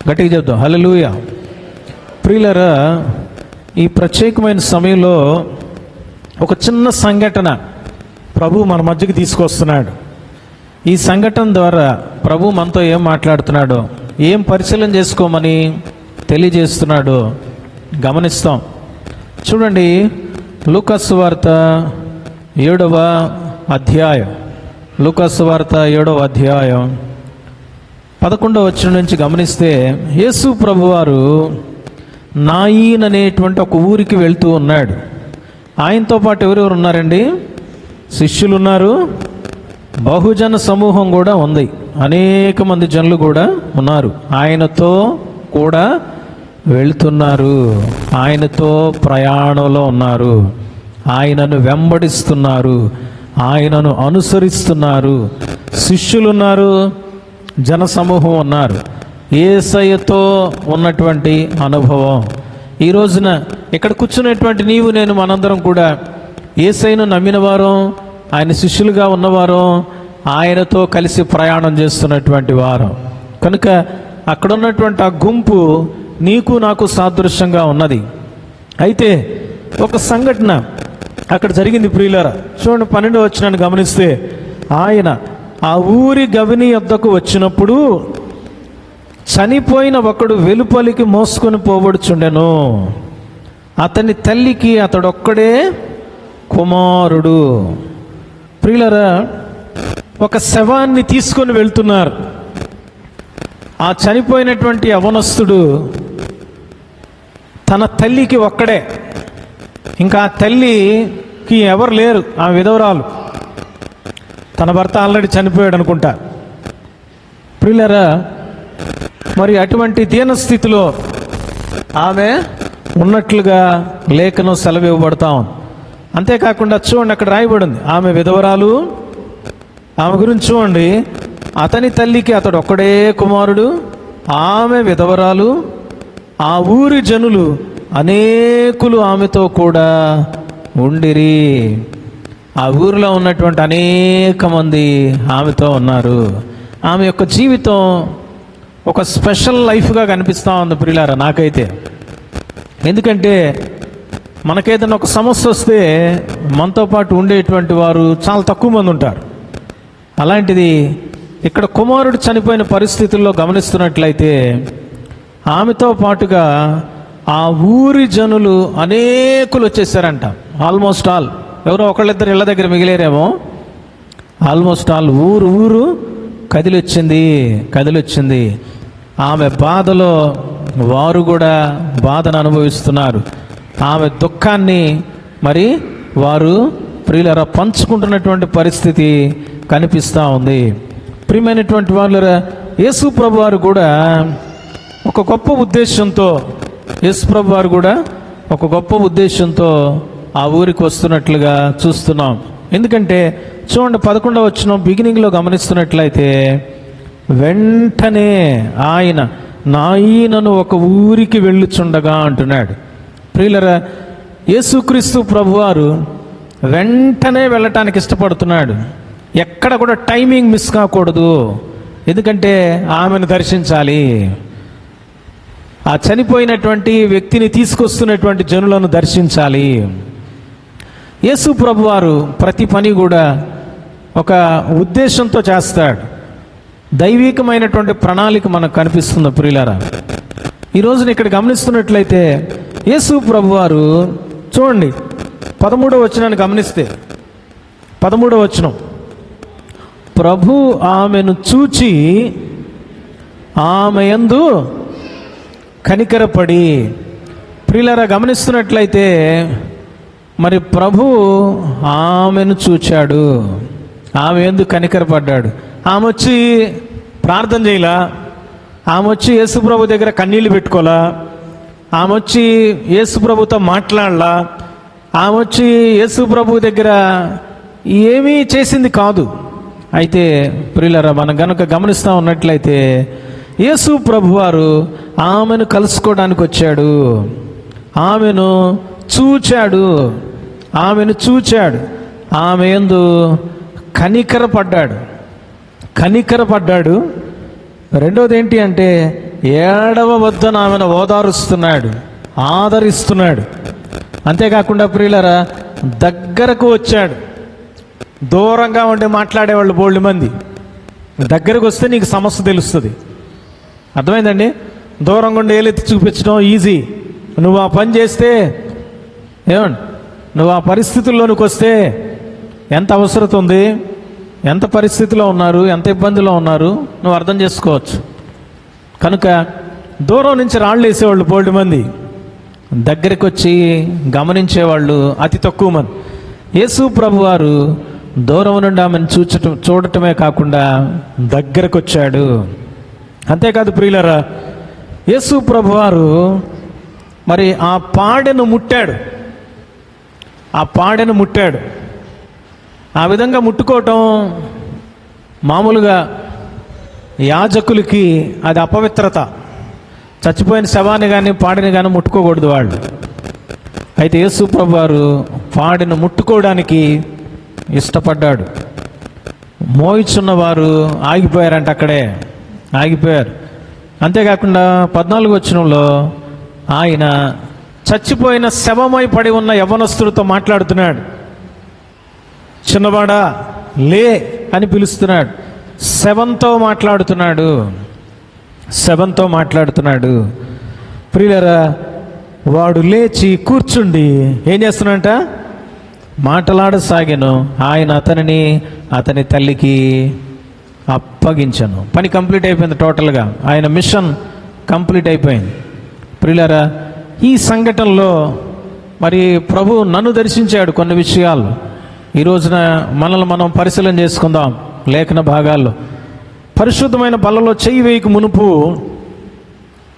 గట్టిగా చెప్తాం హల్లెలూయా. ప్రియులారా, ఈ ప్రత్యేకమైన సమయంలో ఒక చిన్న సంఘటన ప్రభు మన మధ్యకి తీసుకొస్తున్నాడు. ఈ సంఘటన ద్వారా ప్రభు మనతో ఏం మాట్లాడుతున్నాడో, ఏం పరిశీలన చేసుకోమని తెలియజేస్తున్నాడో గమనిస్తాం. చూడండి, లూకాసు సువార్త 7వ అధ్యాయం, లూకాసు సువార్త 7వ అధ్యాయం 11వ వచనం నుంచి గమనిస్తే, యేసు ప్రభువారు నాయీన్ అనేటువంటి ఒక ఊరికి వెళ్తూ ఉన్నాడు. ఆయనతో పాటు ఎవరెవరు ఉన్నారండి? శిష్యులు ఉన్నారు, బహుజన సమూహం కూడా ఉంది, అనేక మంది జనులు కూడా ఉన్నారు. ఆయనతో కూడా వెళ్తున్నారు, ఆయనతో ప్రయాణంలో ఉన్నారు, ఆయనను వెంబడిస్తున్నారు, ఆయనను అనుసరిస్తున్నారు. శిష్యులున్నారు, జనసమూహం ఉన్నారు. యేసయ్యతో ఉన్నటువంటి అనుభవం. ఈ రోజున ఇక్కడ కూర్చున్నటువంటి నీవు నేను మనందరం కూడా యేసయ్యను నమ్మిన వారం, ఆయన శిష్యులుగా ఉన్నవారం, ఆయనతో కలిసి ప్రయాణం చేస్తున్నటువంటి వారం. కనుక అక్కడ ఉన్నటువంటి ఆ గుంపు నీకు నాకు సాదృశ్యంగా ఉన్నది. అయితే ఒక సంఘటన అక్కడ జరిగింది ప్రియులారా. చూడండి, 12వ వచనాన్ని గమనిస్తే, ఆయన ఆ ఊరి గవిని వద్దకు వచ్చినప్పుడు చనిపోయిన ఒకడు వెలుపలికి మోసుకొని పోబడుచుండెను. అతని తల్లికి అతడొక్కడే కుమారుడు. ప్రియులారా, ఒక శవాన్ని తీసుకొని వెళ్తున్నారు. ఆ చనిపోయినటువంటి యవనస్తుడు తన తల్లికి ఒక్కడే, ఇంకా ఆ తల్లికి ఎవరు లేరు, ఆ విధవరాలు. తన భర్త ఆల్రెడీ చనిపోయాడు అనుకుంటా. ప్రియులారా, మరి అటువంటి దీనస్థితిలో ఆమె ఉన్నట్లుగా లేఖనం సెలవు ఇవ్వబడతాం. అంతేకాకుండా చూడండి, అక్కడ రాయబడింది ఆమె విధవరాలు. ఆమె గురించి చూడండి, అతని తల్లికి అతడు ఒక్కడే కుమారుడు, ఆమె విధవరాలు. ఆ ఊరి జనులు అనేకులు ఆమెతో కూడా ఉండిరి. ఆ ఊరిలో ఉన్నటువంటి అనేక మంది ఆమెతో ఉన్నారు. ఆమె యొక్క జీవితం ఒక స్పెషల్ లైఫ్గా కనిపిస్తూ ఉంది ప్రియులారా నాకైతే. ఎందుకంటే మనకేదైనా ఒక సమస్య వస్తే మనతో పాటు ఉండేటువంటి వారు చాలా తక్కువ మంది ఉంటారు. అలాంటిది ఇక్కడ కుమారుడు చనిపోయిన పరిస్థితుల్లో గమనిస్తున్నట్లయితే ఆమెతో పాటుగా ఆ ఊరి జనులు అనేకులు వచ్చేసారంట. ఆల్మోస్ట్ ఆల్, ఎవరో ఒకళ్ళిద్దరు ఇళ్ళ దగ్గర మిగిలేరేమో, ఆల్మోస్ట్ ఆల్ ఊరు కదిలొచ్చింది. ఆమె బాధలో వారు కూడా బాధను అనుభవిస్తున్నారు. ఆమె దుఃఖాన్ని మరి వారు ప్రియులరా పంచుకుంటున్నటువంటి పరిస్థితి కనిపిస్తూ ఉంది. ప్రియమైనటువంటి వాళ్ళరా, యేసు ప్రభు వారు కూడా ఒక గొప్ప ఉద్దేశంతో ఆ ఊరికి వస్తున్నట్లుగా చూస్తున్నాం. ఎందుకంటే చూడండి, 11వ వచనం బిగినింగ్లో గమనిస్తున్నట్లయితే, వెంటనే ఆయన నాయీనను ఒక ఊరికి వెళ్ళుచుండగా అంటున్నాడు. ప్రియులరా, యేసుక్రీస్తు ప్రభువారు వెంటనే వెళ్ళటానికి ఇష్టపడుతున్నాడు. ఎక్కడ కూడా టైమింగ్ మిస్ కాకూడదు. ఎందుకంటే ఆమెను దర్శించాలి, ఆ చనిపోయినటువంటి వ్యక్తిని తీసుకొస్తున్నటువంటి జనులను దర్శించాలి. యేసు ప్రభువారు ప్రతి పని కూడా ఒక ఉద్దేశంతో చేస్తాడు. దైవికమైనటువంటి ప్రణాళిక మనకు కనిపిస్తుంది ప్రియులారా. ఈ రోజున ఇక్కడ గమనిస్తున్నట్లయితే యేసు ప్రభువారు చూడండి, 13వ వచనాన్ని గమనిస్తే, 13వ వచనం, ప్రభు ఆమెను చూచి ఆమె యందు కనికరపడి. ప్రియులారా, గమనిస్తున్నట్లయితే మరి ప్రభు ఆమెను చూచాడు, ఆమె యందు కనికరపడ్డాడు. ఆమె వచ్చి ప్రార్థన చేయలా, ఆమె వచ్చి యేసు ప్రభు దగ్గర కన్నీళ్ళు పెట్టుకోలా, ఆమె వచ్చి యేసు ప్రభుతో మాట్లాడలా, ఆమె వచ్చి యేసు ప్రభు దగ్గర ఏమీ చేసింది కాదు. అయితే ప్రియులారా, మనం కనుక గమనిస్తూ ఉన్నట్లయితే యేసు ప్రభువారు ఆమెను కలుసుకోవడానికి వచ్చాడు, ఆమెను చూచాడు, ఆమె యందు కనికరపడ్డాడు. రెండోది ఏంటి అంటే, ఏడవవద్దని ఆమెను ఓదారుస్తున్నాడు, ఆదరిస్తున్నాడు. అంతేకాకుండా ప్రియులారా, దగ్గరకు వచ్చాడు. దూరంగా ఉండి మాట్లాడేవాళ్ళు బోల్డ్ మంది, దగ్గరకు వస్తే నీకు సమస్య తెలుస్తుంది. అర్థమైందండి? దూరంగా ఉండి ఏలెత్తి చూపించడం ఈజీ. నువ్వు ఆ పని చేస్తే ఏమండి, నువ్వు ఆ పరిస్థితుల్లోనికి వస్తే ఎంత అవసరం ఉంది, ఎంత పరిస్థితిలో ఉన్నారు, ఎంత ఇబ్బందిలో ఉన్నారు నువ్వు అర్థం చేసుకోవచ్చు. కనుక దూరం నుంచి రాళ్ళు వేసేవాళ్ళు బోల్డ్ మంది, దగ్గరికి వచ్చి గమనించేవాళ్ళు అతి తక్కువ మంది. యేసు ప్రభువారు దూరం నుండి ఆమెను చూడటమే కాకుండా దగ్గరకు వచ్చాడు. అంతేకాదు ప్రియులరా, యేసు ప్రభువారు మరి ఆ పాడెను ముట్టాడు. ఆ పాడెను ముట్టాడు. ఆ విధంగా ముట్టుకోవటం మామూలుగా యాజకులకి అది అపవిత్రత. చచ్చిపోయిన శవాన్ని కానీ పాడిని కానీ ముట్టుకోకూడదు వాళ్ళు. అయితే యేసు ప్రభువారు పాడిని ముట్టుకోవడానికి ఇష్టపడ్డాడు. మోయిచున్నవారు ఆగిపోయారంట, అక్కడే ఆగిపోయారు. అంతేకాకుండా 14వ వచనంలో ఆయన చచ్చిపోయిన శవమై పడి ఉన్న యవ్వనస్తుడితో మాట్లాడుతున్నాడు. చిన్నవాడా లే అని పిలుస్తున్నాడు. శవంతో మాట్లాడుతున్నాడు, శవంతో మాట్లాడుతున్నాడు. ప్రియులరా, వాడు లేచి కూర్చుండి ఏం చేస్తున్నాడంట, మాటలాడసాగాను. ఆయన అతనిని అతని తల్లికి అప్పగించను. పని కంప్లీట్ అయిపోయింది. టోటల్గా ఆయన మిషన్ కంప్లీట్ అయిపోయింది. ప్రియులారా, ఈ సంఘటనలో మరి ప్రభు నన్ను దర్శించాడు కొన్ని విషయాలు. ఈ రోజున మనల్ని మనం పరిశీలన చేసుకుందాం. లేఖన భాగాల్లో పరిశుద్ధమైన బల్లలో చెయ్యి వేయక మునుపు,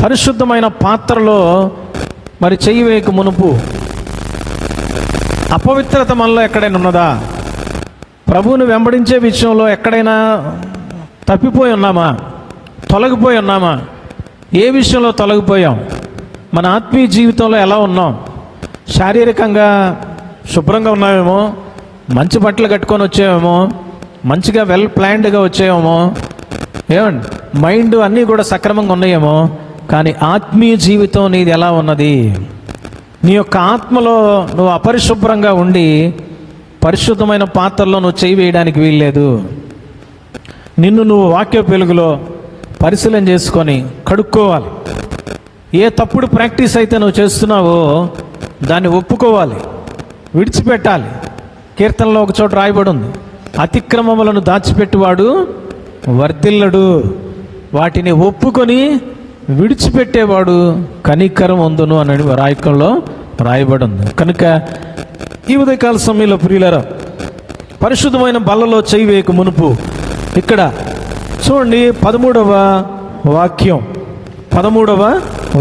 పరిశుద్ధమైన పాత్రలో మరి చెయ్యి వేయక మునుపు అపవిత్రత మనలో ఎక్కడైనా ఉన్నదా? ప్రభువుని వెంబడించే విషయంలో ఎక్కడైనా తప్పిపోయి ఉన్నామా? తొలగిపోయి ఉన్నామా? ఏ విషయంలో తొలగిపోయాం? మన ఆత్మీయ జీవితంలో ఎలా ఉన్నాం? శారీరకంగా శుభ్రంగా ఉన్నామేమో, మంచి బట్టలు కట్టుకొని వచ్చేమేమో, మంచిగా వెల్ ప్లాన్డ్గా వచ్చేమో, ఏమండి మైండ్ అన్నీ కూడా సక్రమంగా ఉన్నాయేమో, కానీ ఆత్మీయ జీవితం నీది ఎలా ఉన్నది? నీ యొక్క ఆత్మలో నువ్వు అపరిశుభ్రంగా ఉండి పరిశుద్ధమైన పాత్రలో నువ్వు చేయి వేయడానికి వీల్లేదు. నిన్ను నువ్వు వాక్య వెలుగులో పరిశీలన చేసుకొని కడుక్కోవాలి. ఏ తప్పుడు ప్రాక్టీస్ అయితే నువ్వు చేస్తున్నావో దాన్ని ఒప్పుకోవాలి, విడిచిపెట్టాలి. కీర్తనలో ఒక చోట రాయబడి ఉంది, అతిక్రమములను దాచిపెట్టువాడు వర్ధిల్లడు, వాటిని ఒప్పుకొని విడిచిపెట్టేవాడు కనికరం అందును అని రాయకంలో రాయబడి ఉంది. కనుక ఈ ఉదయకాల సమయంలో ప్రియులారా, పరిశుద్ధమైన బల్లలో చేయి వేయక మునుపు ఇక్కడ చూడండి 13వ వాక్యం, 13వ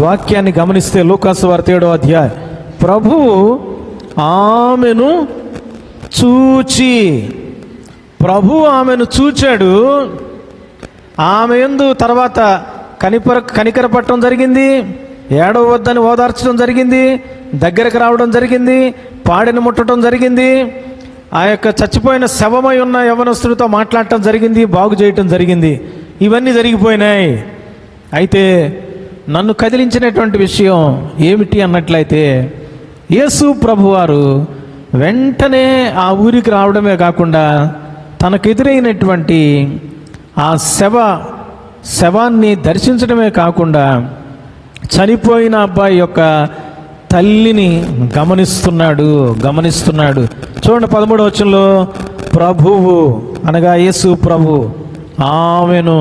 వాక్యాన్ని గమనిస్తే లూకాసు వార్త 7వ అధ్యాయం, ప్రభువు ఆమెను చూచి, ప్రభు ఆమెను చూచాడు. ఆమె యందు తర్వాత కనికరపడటం జరిగింది, ఏడవద్దని ఓదార్చడం జరిగింది, దగ్గరకు రావడం జరిగింది, పాడిని ముట్టడం జరిగింది, ఆ యొక్క చచ్చిపోయిన శవమై ఉన్న యవనస్తుడితో మాట్లాడటం జరిగింది, బాగు చేయటం జరిగింది. ఇవన్నీ జరిగిపోయినాయి. అయితే నన్ను కదిలించినటువంటి విషయం ఏమిటి అన్నట్లయితే, యేసు ప్రభువారు వెంటనే ఆ ఊరికి రావడమే కాకుండా తనకు ఎదురైనటువంటి ఆ శవాన్ని దర్శించడమే కాకుండా చనిపోయిన అబ్బాయి యొక్క తల్లిని గమనిస్తున్నాడు. చూడండి 13వ వచనంలో, ప్రభువు అనగా యేసు ప్రభు ఆమెను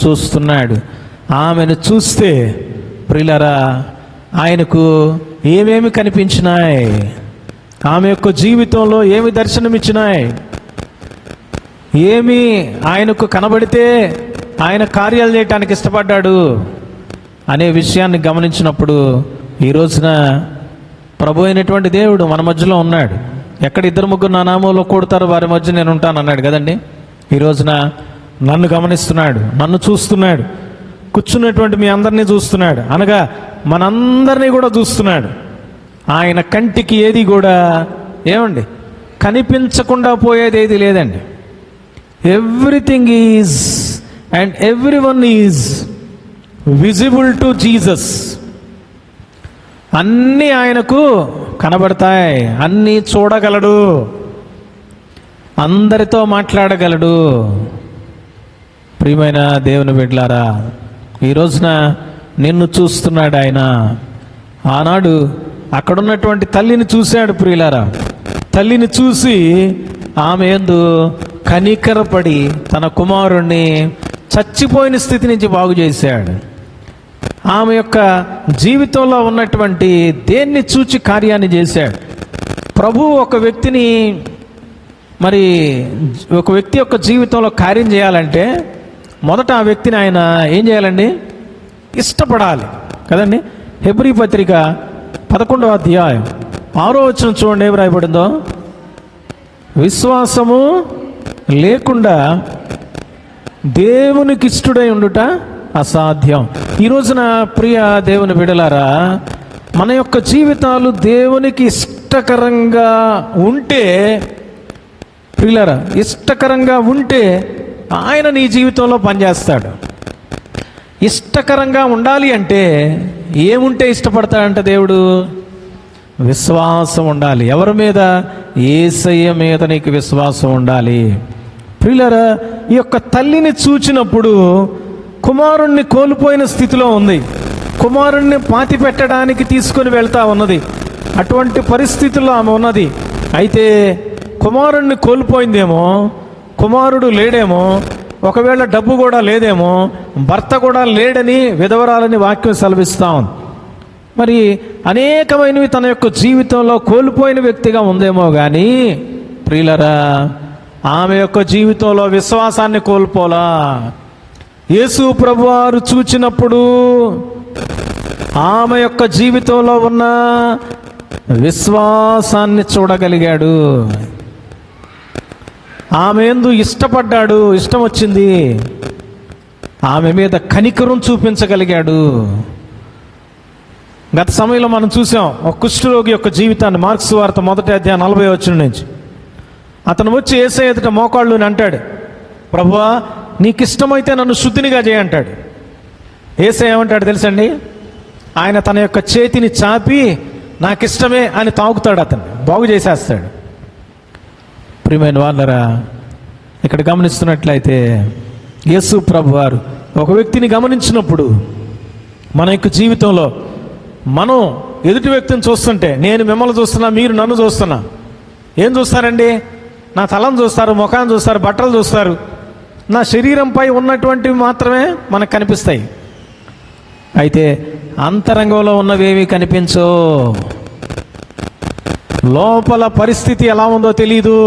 చూస్తున్నాడు. ఆమెను చూస్తే ప్రియులారా, ఆయనకు ఏమేమి కనిపించినాయి? ఆమె యొక్క జీవితంలో ఏమి దర్శనమిచ్చినాయి? ఏమి ఆయనకు కనబడితే ఆయన కార్యాలు చేయటానికి ఇష్టపడ్డాడు అనే విషయాన్ని గమనించినప్పుడు ఈ రోజున ప్రభు అయినటువంటి దేవుడు మన మధ్యలో ఉన్నాడు. ఎక్కడ 2-3 నా నామంలో కూడతారో వారి మధ్య నేను ఉంటాను అన్నాడు కదండి. ఈ రోజున నన్ను గమనిస్తున్నాడు, నన్ను చూస్తున్నాడు, కూర్చున్నటువంటి మీ అందరినీ చూస్తున్నాడు, అనగా మనందరినీ కూడా చూస్తున్నాడు. ఆయన కంటికి ఏది కూడా ఏమండి కనిపించకుండా పోయేది ఏది లేదండి. Everything is and everyone is visible to Jesus. అన్నీ ఆయనకు కనబడతాయి, అన్నీ చూడగలడు, అందరితో మాట్లాడగలడు. ప్రియమైన దేవుని బిడ్డలారా, ఈ రోజున నిన్ను చూస్తున్నాడు ఆయన. ఆనాడు అక్కడున్నటువంటి తల్లిని చూశాడు ప్రియులారా. తల్లిని చూసి ఆమె యందు కనికరపడి తన కుమారుణ్ణి చచ్చిపోయిన స్థితి నుంచి బాగు చేశాడు. ఆమె యొక్క జీవితంలో ఉన్నటువంటి దేన్ని చూచి కార్యాన్ని చేశాడు. ప్రభు ఒక వ్యక్తిని ఒక వ్యక్తి యొక్క జీవితంలో కార్యం చేయాలంటే మొదట ఆ వ్యక్తిని ఆయన ఏం చేయాలండి? ఇష్టపడాలి కదండి. హెబ్రీ పత్రిక 11వ అధ్యాయం 6వ వచనం చూడండి, ఏం రాయబడిందో. విశ్వాసము లేకుండా దేవునికి ఇష్టడై ఉండుట అసాధ్యం. ఈ రోజున ప్రియ దేవుని బిడలారా, మన యొక్క జీవితాలు దేవునికి ఇష్టకరంగా ఉంటే, ప్రియులారా, ఇష్టకరంగా ఉంటే ఆయన నీ జీవితంలో పనిచేస్తాడు. ఇష్టకరంగా ఉండాలి అంటే ఏముంటే ఇష్టపడతాడంట దేవుడు? విశ్వాసం ఉండాలి. ఎవరి మీద? యేసయ్య మీద నీకు విశ్వాసం ఉండాలి. ప్రియులారా, ఈ యొక్క తల్లిని చూచినప్పుడు కుమారుణ్ణి కోల్పోయిన స్థితిలో ఉంది. కుమారుణ్ణి పాతి పెట్టడానికి తీసుకొని వెళ్తా ఉన్నది. అటువంటి పరిస్థితుల్లో ఆమె ఉన్నది. అయితే కుమారుణ్ణి కోల్పోయిందేమో, కుమారుడు లేడేమో, ఒకవేళ డబ్బు కూడా లేదేమో, భర్త కూడా లేడని విధవరాలని వాక్యం సెలవిస్తా ఉంది. మరి అనేకమైనవి తన యొక్క జీవితంలో కోల్పోయిన వ్యక్తిగా ఉందేమో కానీ ప్రియులరా, ఆమె యొక్క జీవితంలో విశ్వాసాన్ని కోల్పోలా. యేసు ప్రభువారు చూచినప్పుడు ఆమె యొక్క జీవితంలో ఉన్న విశ్వాసాన్ని చూడగలిగాడు. ఆమె యందు ఇష్టపడ్డాడు, ఇష్టం వచ్చింది. ఆమె మీద కనికరం చూపించగలిగాడు. గత సమయంలో మనం చూసాం ఒక కుష్ఠరోగి యొక్క జీవితాన్ని. మార్క్స్ వార్త 1వ అధ్యాయం 40వ వచనం నుంచి. అతను వచ్చి యేసయ్య ఎదుట మోకాళ్ళు అంటాడు, ప్రభువా నీకు ఇష్టమైతే నన్ను శుద్ధినిగా చేయంటాడు. యేసయ్య ఏమంటాడు తెలుసండి? ఆయన తన యొక్క చేతిని చాపి నాకు ఇష్టమే అని తాకుతాడు, అతను బాగు చేసేస్తాడు. ప్రియమైన వాళ్ళరా, ఇక్కడ గమనిస్తున్నట్లయితే యేసు ప్రభువారు ఒక వ్యక్తిని గమనించినప్పుడు మన యొక్క జీవితంలో మనం ఎదుటి వ్యక్తిని చూస్తుంటే, నేను మిమ్మల్ని చూస్తున్నా, మీరు నన్ను చూస్తున్నా, ఏం చూస్తారండి? నా తలను చూస్తారు, ముఖాన్ని చూస్తారు, బట్టలు చూస్తారు, నా శరీరంపై ఉన్నటువంటివి మాత్రమే మనకు కనిపిస్తాయి. అయితే అంతరంగంలో ఉన్నవేవి కనిపించో. లోపల పరిస్థితి ఎలా ఉందో తెలీదు.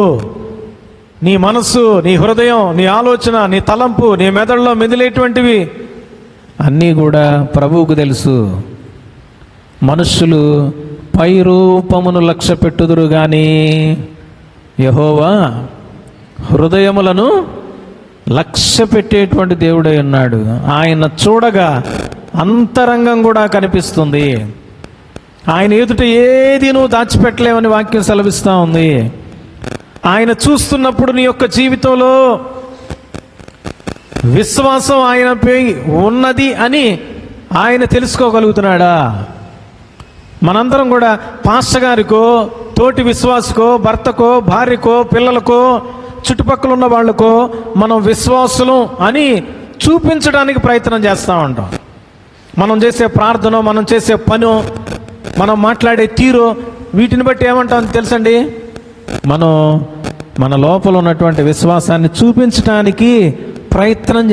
నీ మనస్సు, నీ హృదయం, నీ ఆలోచన, నీ తలంపు, నీ మెదడులో మెదిలేటువంటివి అన్నీ కూడా ప్రభువుకు తెలుసు. మనుష్యులు పై రూపమును లక్ష్య పెట్టుదురు గాని యెహోవా హృదయములను లక్ష్య పెట్టేటువంటి దేవుడై ఉన్నాడు. ఆయన చూడగా అంతరంగం కూడా కనిపిస్తుంది. ఆయన ఎదుట ఏది నువ్వు దాచిపెట్టలేవని వాక్యం సెలవిస్తూ ఉంది. ఆయన చూస్తున్నప్పుడు నీ యొక్క జీవితంలో విశ్వాసం ఆయనపై ఉన్నది అని ఆయన తెలుసుకోగలుగుతున్నాడా? మనందరం కూడా పాస్టర్ గారికో, తోటి విశ్వాసుకో, భర్తకో, భార్యకో, పిల్లలకో, చుట్టుపక్కల ఉన్న వాళ్ళకో మనం విశ్వాసులం అని చూపించడానికి ప్రయత్నం చేస్తూ ఉంటాం. మనం చేసే ప్రార్థన, మనం చేసే పను, మనం మాట్లాడే తీరు, వీటిని బట్టి ఏమంటాం తెలుసండి? మనం మన లోపల ఉన్నటువంటి విశ్వాసాన్ని చూపించడానికి ప్రయత్నం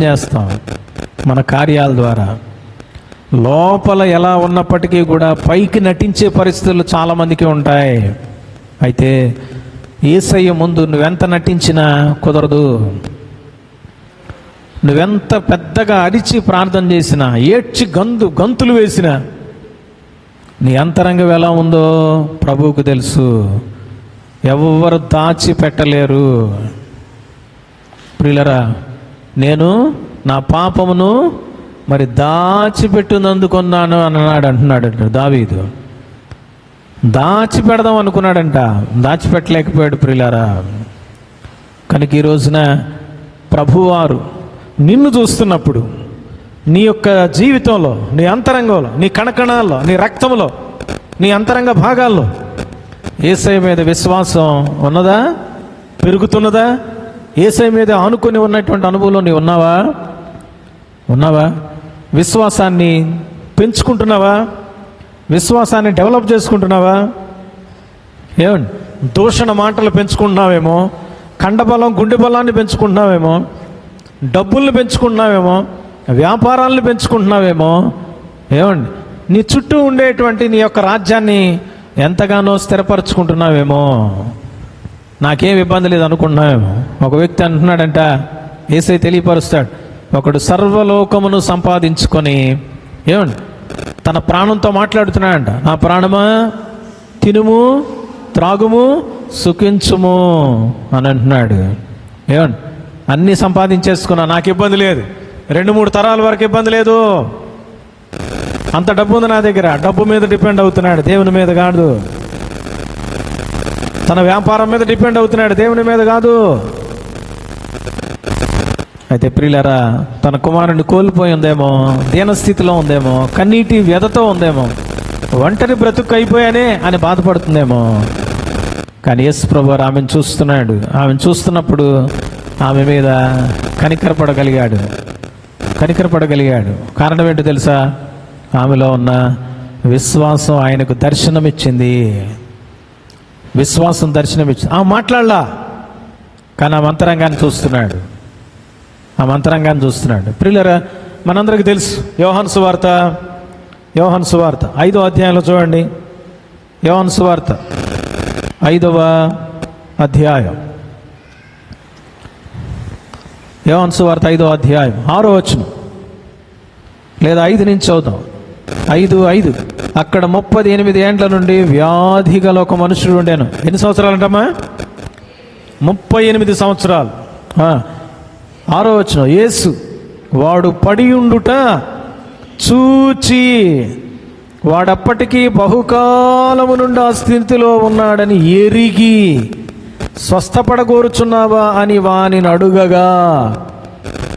చేస్తాం మన కార్యాల ద్వారా. లోపల ఎలా ఉన్నప్పటికీ కూడా పైకి నటించే పరిస్థితులు చాలామందికి ఉంటాయి. అయితే యేసయ్య ముందు నువ్వెంత నటించినా కుదరదు. నువ్వెంత పెద్దగా అరిచి ప్రార్థన చేసినా, ఏడ్చి గంతులు వేసినా, నీ అంతరంగం ఎలా ఉందో ప్రభువుకు తెలుసు. ఎవరు దాచిపెట్టలేరు. ప్రియులరా, నేను నా పాపమును మరి దాచిపెట్టునందుకున్నాను అంటున్నాడు దావీదు. దాచిపెడదాం అనుకున్నాడంట, దాచిపెట్టలేకపోయాడు. ప్రియులారా, కనుక ఈ రోజున ప్రభువారు నిన్ను చూస్తున్నప్పుడు నీ యొక్క జీవితంలో, నీ అంతరంగంలో, నీ కణకణాల్లో, నీ రక్తంలో, నీ అంతరంగ భాగాల్లో యేసయ్య మీద విశ్వాసం ఉన్నదా? పెరుగుతున్నదా? యేసయ్య మీద ఆనుకొని ఉన్నటువంటి అనుభవంలో నీవు ఉన్నావా? విశ్వాసాన్ని పెంచుకుంటున్నావా? విశ్వాసాన్ని డెవలప్ చేసుకుంటున్నావా? ఏమండి, దూషణ మాటలు పెంచుకుంటున్నావేమో, కండబలం గుండె బలాన్ని పెంచుకుంటున్నావేమో, డబ్బుల్ని పెంచుకుంటున్నావేమో, వ్యాపారాలను పెంచుకుంటున్నావేమో. ఏమండి, నీ చుట్టూ ఉండేటువంటి నీ యొక్క రాజ్యాన్ని ఎంతగానో స్థిరపరచుకుంటున్నావేమో. నాకేం ఇబ్బంది లేదు అనుకుంటున్నావేమో. ఒక వ్యక్తి అంటున్నాడంట, యేసయ్య తెలియపరుస్తాడు, ఒకడు సర్వలోకమును సంపాదించుకొని ఏమండి తన ప్రాణంతో మాట్లాడుతున్నాడంట, నా ప్రాణమా తినుము త్రాగుము సుఖించుము అని అంటున్నాడు. ఏమండి, అన్నీ సంపాదించేసుకున్నా, నాకు ఇబ్బంది లేదు, 2-3 తరాల వరకు ఇబ్బంది లేదు, అంత డబ్బు ఉంది నా దగ్గర. డబ్బు మీద డిపెండ్ అవుతున్నాడు, దేవుని మీద కాదు. తన వ్యాపారం మీద డిపెండ్ అవుతున్నాడు, దేవుని మీద కాదు. అయితే ప్రియులారా, తన కుమారుని కోల్పోయి ఉందేమో, దీనస్థితిలో ఉందేమో, కన్నీటి వ్యధతో ఉందేమో, ఒంటరి బ్రతుకు అయిపోయానే అని బాధపడుతుందేమో. కానీ యేసు ప్రభువారు ఆమెను చూస్తున్నాడు. ఆమెను చూస్తున్నప్పుడు ఆమె మీద కనికరపడగలిగాడు. కారణం ఏంటో తెలుసా? ఆమెలో ఉన్న విశ్వాసం ఆయనకు దర్శనమిచ్చింది. ఆమె మాట్లాడలా, కానీ ఆ మంతరంగాన్ని చూస్తున్నాడు. ప్రియులారా, మనందరికీ తెలుసు యోహాను సువార్త 5వ అధ్యాయంలో చూడండి. యోహాను సువార్త 5వ అధ్యాయం, యోహాను సువార్త 5వ అధ్యాయం 6వ వచనం లేదా 5 నుంచి చదువుదాం. 5:5 అక్కడ 38 ఏండ్ల నుండి వ్యాధి గల ఒక మనుషుడు ఉండేను. ఎన్ని సంవత్సరాలు అంటమ్మా? 38 సంవత్సరాలు. 6వ వచనం, యేసు వాడు పడి ఉండుట చూచి, వాడప్పటికీ బహుకాలము నుండి ఆ స్థితిలో ఉన్నాడని ఎరిగి, స్వస్థపడగోరుచున్నావా అని వానిని అడుగగా.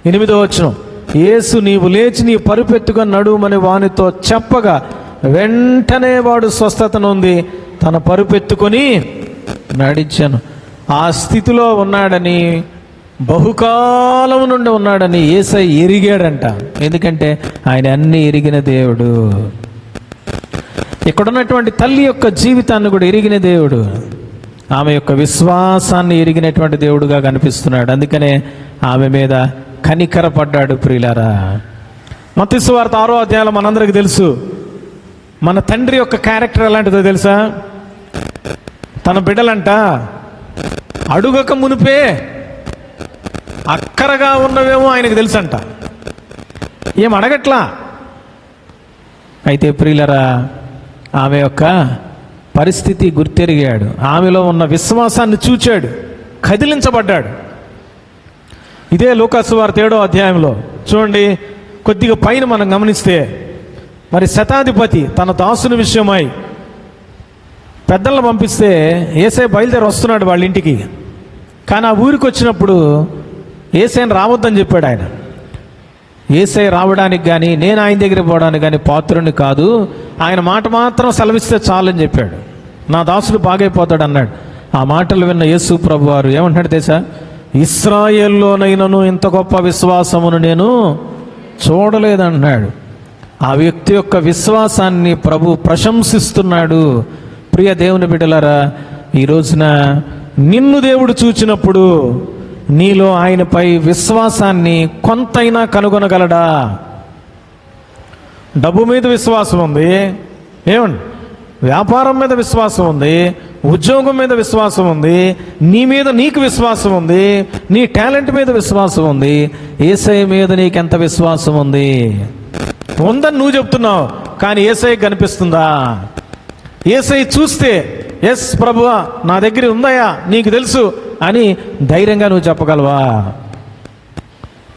8వ వచనం, యేసు నీవు లేచి నీ పరుపెత్తుగా నడుమని వానితో చెప్పగా, వెంటనే వాడు స్వస్థత నొంది తన పరుపెత్తుకొని నడిచాను. ఆ స్థితిలో ఉన్నాడని, బహుకాలం నుండి ఉన్నాడని యేసయ్య ఎరిగాడంట. ఎందుకంటే ఆయన అన్ని ఎరిగిన దేవుడు. ఇక్కడున్నటువంటి తల్లి యొక్క జీవితాన్ని కూడా ఎరిగిన దేవుడు. ఆమె యొక్క విశ్వాసాన్ని ఎరిగినటువంటి దేవుడుగా కనిపిస్తున్నాడు. అందుకనే ఆమె మీద కనికరపడ్డాడు. ప్రియులారా, మత్తయి సువార్త 6వ అధ్యాయంలో మనందరికీ తెలుసు, మన తండ్రి యొక్క క్యారెక్టర్ ఎలాంటిదో తెలుసా? తన బిడ్డలంట అడుగక మునిపే అక్కరగా ఉన్నవేమో ఆయనకు తెలుసంట, ఏం అడగట్లా. అయితే ప్రియులరా, ఆమె యొక్క పరిస్థితి గుర్తెరిగాడు. ఆమెలో ఉన్న విశ్వాసాన్ని చూచాడు, కదిలించబడ్డాడు. ఇదే లూకాసు వార్త 7వ అధ్యాయంలో చూడండి, కొద్దిగా పైన మనం గమనిస్తే, మరి శతాధిపతి తన దాసుని విషయమై పెద్దలను పంపిస్తే యేసయ్య బయలుదేరి వస్తున్నాడు వాళ్ళ ఇంటికి. కానీ ఆ ఊరికి వచ్చినప్పుడు యేసయ్యను రావద్దని చెప్పాడు ఆయన. యేసయ్య రావడానికి కానీ నేను ఆయన దగ్గరికి పోవడానికి కానీ పాత్రుని కాదు, ఆయన మాట మాత్రం సెలవిస్తే చాలని చెప్పాడు. నా దాసుడు బాగైపోతాడు అన్నాడు. ఆ మాటలు విన్న యేసు ప్రభు వారు ఏమంటాడు తెలుసా? ఇశ్రాయేల్లోనైనను ఇంత గొప్ప విశ్వాసమును నేను చూడలేదన్నాడు. ఆ వ్యక్తి యొక్క విశ్వాసాన్ని ప్రభు ప్రశంసిస్తున్నాడు. ప్రియ దేవుని బిడ్డలారా, ఈ రోజున నిన్ను దేవుడు చూచినప్పుడు నీలో ఆయనపై విశ్వాసాన్ని కొంతైనా కనుగొనగలడా? డబ్బు మీద విశ్వాసం ఉంది, ఏమండి, వ్యాపారం మీద విశ్వాసం ఉంది, ఉద్యోగం మీద విశ్వాసం ఉంది, నీ మీద నీకు విశ్వాసం ఉంది, నీ టాలెంట్ మీద విశ్వాసం ఉంది. యేసయ్య మీద నీకెంత విశ్వాసం ఉంది? ఉందని నువ్వు చెప్తున్నావు, కానీ యేసయ్య కనిపిస్తుందా? యేసయ్య చూస్తే, ఎస్ ప్రభువా నా దగ్గర ఉందయ్యా నీకు తెలుసు అని ధైర్యంగా నువ్వు చెప్పగలవా?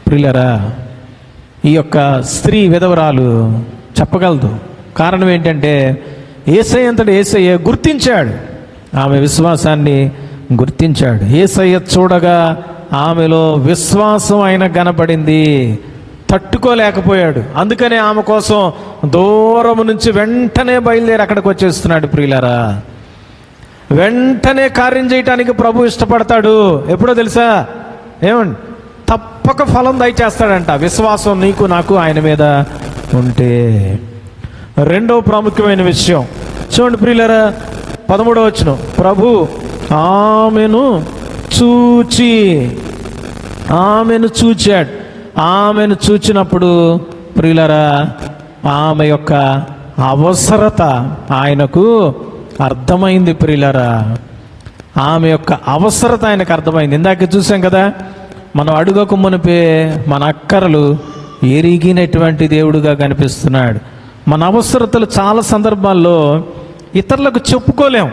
ప్రియులారా, ఈ యొక్క స్త్రీ విధవరాలు చెప్పగలదు. కారణం ఏంటంటే యేసయ్య అంతటి యేసయ్య గుర్తించాడు, ఆమె విశ్వాసాన్ని గుర్తించాడు. యేసయ్య చూడగా ఆమెలో విశ్వాసం ఆయన కనపడింది. తట్టుకోలేకపోయాడు. అందుకనే ఆమె కోసం దూరం నుంచి వెంటనే బయలుదేరి అక్కడికి వచ్చేస్తున్నాడు. ప్రియులారా, వెంటనే కార్యం చేయటానికి ప్రభు ఇష్టపడతాడు. ఎప్పుడో తెలుసా? ఏమండి, తప్పక ఫలం దయచేస్తాడంట. విశ్వాసం నీకు నాకు ఆయన మీద ఉంటే. రెండవ ప్రాముఖ్యమైన విషయం చూడండి ప్రియులారా, 13వ వచనం. ప్రభు ఆమెను చూచాడు. ఆమెను చూచినప్పుడు ప్రియులారా, ఆమె యొక్క అవసరత ఆయనకు అర్థమైంది. ప్రియులారా, ఆమె యొక్క అవసరత ఆయనకు అర్థమైంది. ఇందాక చూసాం కదా, మనం అడుగక మునిపే మన అక్కరలు ఎరిగినటువంటి దేవుడుగా కనిపిస్తున్నాడు. మన అవసరతలు చాలా సందర్భాల్లో ఇతరులకు చెప్పుకోలేం,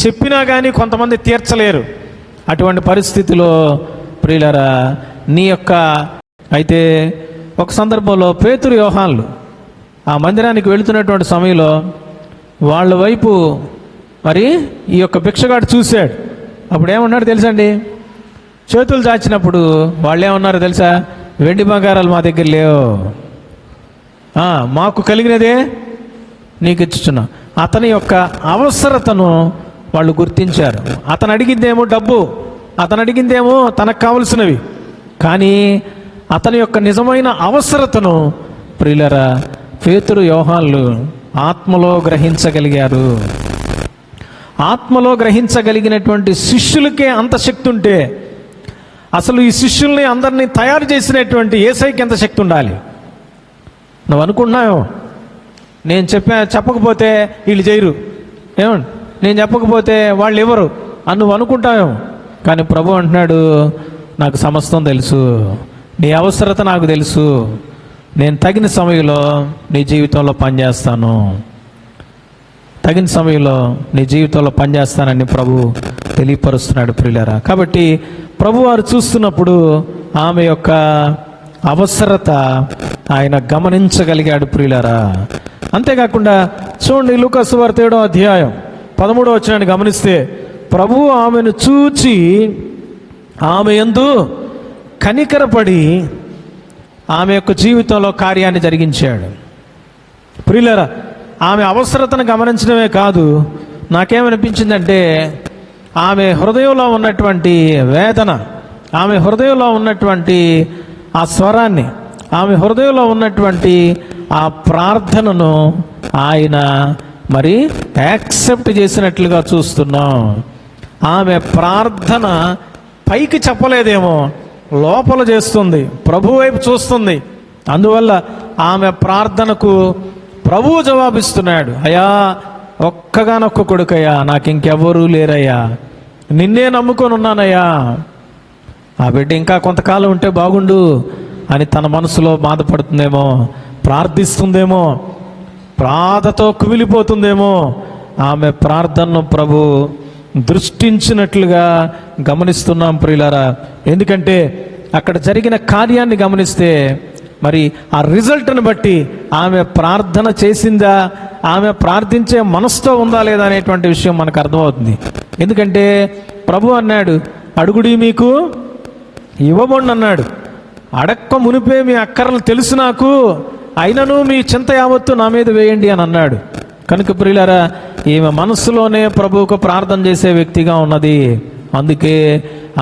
చెప్పినా కానీ కొంతమంది తీర్చలేరు. అటువంటి పరిస్థితిలో ప్రియులారా, నీ యొక్క అయితే ఒక సందర్భంలో పేతురు యోహాన్లు ఆ మందిరానికి వెళుతున్నటువంటి సమయంలో వాళ్ళ వైపు మరి ఈ యొక్క భిక్షగాడు చూశాడు. అప్పుడు ఏమన్నాడు తెలుసండి? చేతులు చాచినప్పుడు వాళ్ళు ఏమన్నారో తెలుసా? వెండి బంగారాలు మా దగ్గర లేవు, మాకు కలిగినదే నీకు ఇచ్చుచున్నా. అతని యొక్క అవసరతను వాళ్ళు గుర్తించారు. అతను అడిగిందేమో డబ్బు, అతను అడిగిందేమో తనకు కావలసినవి, కానీ అతని యొక్క నిజమైన అవసరతను ప్రియులారా పేతురు యోహాన్లు ఆత్మలో గ్రహించగలిగారు. ఆత్మలో గ్రహించగలిగినటువంటి శిష్యులకే అంత శక్తి ఉంటే అసలు ఈ శిష్యుల్ని అందరినీ తయారు చేసినటువంటి యేసయ్యకి ఎంత శక్తి ఉండాలి? నువ్వు అనుకుంటున్నావు, నేను చెప్పకపోతే వీళ్ళు చేయరు, ఏమండి, నేను చెప్పకపోతే వాళ్ళు ఎవరు అని నువ్వు అనుకుంటావు. కానీ ప్రభు అంటున్నాడు, నాకు సమస్తం తెలుసు, నీ అవసరత నాకు తెలుసు, నేను తగిన సమయంలో నీ జీవితంలో పనిచేస్తాను, తగిన సమయంలో నీ జీవితంలో పనిచేస్తానని ప్రభు తెలియపరుస్తున్నాడు ప్రియులారా. కాబట్టి ప్రభు వారు చూస్తున్నప్పుడు ఆమె యొక్క అవసరత ఆయన గమనించగలిగాడు ప్రియులారా. అంతేకాకుండా చూడండి, లూకా సువార్త 7వ అధ్యాయం 13వ వచనాన్ని గమనిస్తే, ప్రభు ఆమెను చూచి ఆమె యందు కనికరపడి ఆమె యొక్క జీవితంలో కార్యాన్ని జరిగించాడు. ప్రియులారా, ఆమె అవసరతను గమనించడమే కాదు, నాకేమనిపించిందంటే ఆమె హృదయంలో ఉన్నటువంటి వేదన, ఆమె హృదయంలో ఉన్నటువంటి ఆ స్వరాన్ని, ఆమె హృదయంలో ఉన్నటువంటి ఆ ప్రార్థనను ఆయన మరి యాక్సెప్ట్ చేసినట్లుగా చూస్తున్నాం. ఆమె ప్రార్థన పైకి చెప్పలేదేమో, లోపల చేస్తుంది, ప్రభు వైపు చూస్తుంది. అందువల్ల ఆమె ప్రార్థనకు ప్రభువు జవాబిస్తున్నాడు. అయ్యా, ఒక్కగానొక్క కొడుకయ్యా, నాకు ఇంకెవ్వరూ లేరయ్యా, నిన్నే నమ్ముకొని ఉన్నానయ్యా, ఆ బిడ్డ ఇంకా కొంతకాలం ఉంటే బాగుండు అని తన మనసులో బాధపడుతుందేమో, ప్రార్థిస్తుందేమో, బాధతో కుమిలిపోతుందేమో. ఆమె ప్రార్థనను ప్రభు దృష్టించినట్లుగా గమనిస్తున్నాం ప్రియులారా. ఎందుకంటే అక్కడ జరిగిన కార్యాన్ని గమనిస్తే మరి ఆ రిజల్ట్ని బట్టి ఆమె ప్రార్థన చేసిందా, ఆమె ప్రార్థించే మనసుతో ఉందా లేదా అనేటువంటి విషయం మనకు అర్థమవుతుంది. ఎందుకంటే ప్రభు అన్నాడు, అడుగుడి మీకు ఇవ్వబడి అన్నాడు. అడక్క మునిపే మీ అక్కరలు తెలుసు నాకు, అయినను మీ చింత యావత్తు నా మీద వేయండి అని అన్నాడు. కనుక ప్రియులారా, ఈమె మనస్సులోనే ప్రభువుకు ప్రార్థన చేసే వ్యక్తిగా ఉన్నది. అందుకే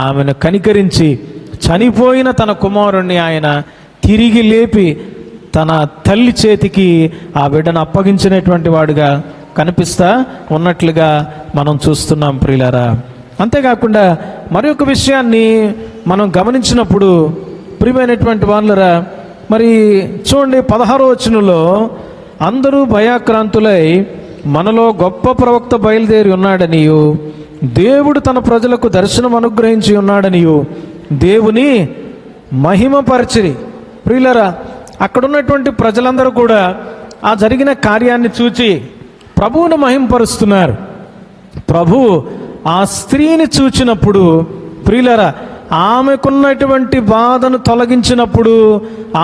ఆమెను కనికరించి చనిపోయిన తన కుమారుణ్ణి ఆయన తిరిగి లేపి తన తల్లి చేతికి ఆ బిడ్డను అప్పగించినటువంటి వాడుగా కనిపిస్తా ఉన్నట్లుగా మనం చూస్తున్నాం ప్రియులారా. అంతేకాకుండా మరి ఒక విషయాన్ని మనం గమనించినప్పుడు ప్రియమైనటువంటి వాళ్ళరా, మరి చూడండి 16వ వచనంలో, అందరూ భయాక్రాంతులై మనలో గొప్ప ప్రవక్త బయలుదేరి ఉన్నాడనియు, దేవుడు తన ప్రజలకు దర్శనం అనుగ్రహించి ఉన్నాడనియు దేవుని మహిమపరచిరి. ప్రియులరా, అక్కడ ఉన్నటువంటి ప్రజలందరూ కూడా ఆ జరిగిన కార్యాన్ని చూచి ప్రభువును మహిమపరుస్తున్నారు. ప్రభువు ఆ స్త్రీని చూచినప్పుడు ప్రియులరా, ఆమెకున్నటువంటి బాధను తొలగించినప్పుడు,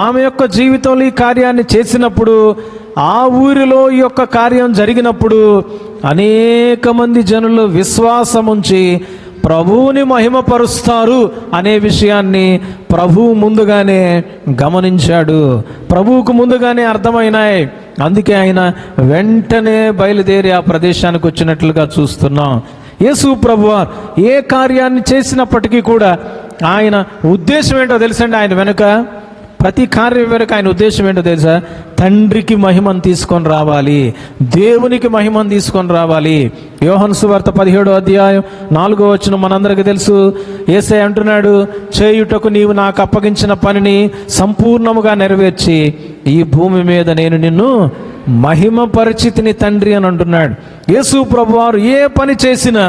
ఆమె యొక్క జీవితంలో ఈ కార్యాన్ని చేసినప్పుడు, ఆ ఊరిలో ఈ యొక్క కార్యం జరిగినప్పుడు అనేక మంది జనులు విశ్వాసం ఉంచి ప్రభువుని మహిమపరుస్తారు అనే విషయాన్ని ప్రభువు ముందుగానే గమనించాడు. ప్రభువుకు ముందుగానే అర్థమైనాయి. అందుకే ఆయన వెంటనే బయలుదేరి ఆ ప్రదేశానికి వచ్చినట్లుగా చూస్తున్నాం. యేసు ప్రభువారు ఏ కార్యాన్ని చేసినప్పటికీ కూడా ఆయన ఉద్దేశం ఏంటో తెలుసండి. ఆయన వెనుక ప్రతి కార్యం వెనుక ఆయన ఉద్దేశం ఏంటో తెలుసా? తండ్రికి మహిమను తీసుకొని రావాలి, దేవునికి మహిమను తీసుకొని రావాలి. యోహాను సువార్త 17వ అధ్యాయం 4వ వచనం మనందరికీ తెలుసు. యేసయ్య అంటున్నాడు, చేయుటకు నీవు నాకు అప్పగించిన పనిని సంపూర్ణముగా నెరవేర్చి ఈ భూమి మీద నేను నిన్ను మహిమపరిచితిని తండ్రి అని అంటున్నాడు. యేసు ప్రభువారు ఏ పని చేసినా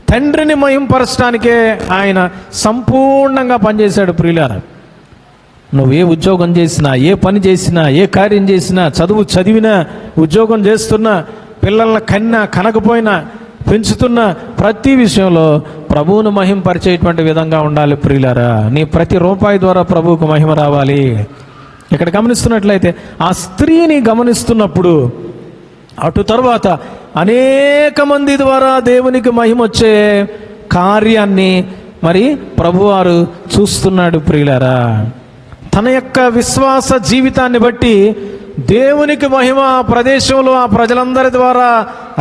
తండ్రిని మహిమపరచడానికే ఆయన సంపూర్ణంగా పనిచేశాడు. ప్రియులారా, నువ్వు ఏ ఉద్యోగం చేసినా, ఏ పని చేసినా, ఏ కార్యం చేసినా, చదువు చదివినా, ఉద్యోగం చేస్తున్నా, పిల్లల్ని కన్నా కనకపోయినా, పెంచుతున్న ప్రతి విషయంలో ప్రభువును మహిమపరిచేటువంటి విధంగా ఉండాలి. ప్రియులారా, నీ ప్రతి రూపాయి ద్వారా ప్రభువుకు మహిమ రావాలి. ఇక్కడ గమనిస్తున్నట్లయితే ఆ స్త్రీని గమనిస్తున్నప్పుడు అటు తర్వాత అనేక మంది ద్వారా దేవునికి మహిమ వచ్చే కార్యాన్ని మరి ప్రభువారు చూస్తున్నాడు. ప్రియులారా, తన యొక్క విశ్వాస జీవితాన్ని బట్టి దేవునికి మహిమ ఆ ప్రదేశంలో ఆ ప్రజలందరి ద్వారా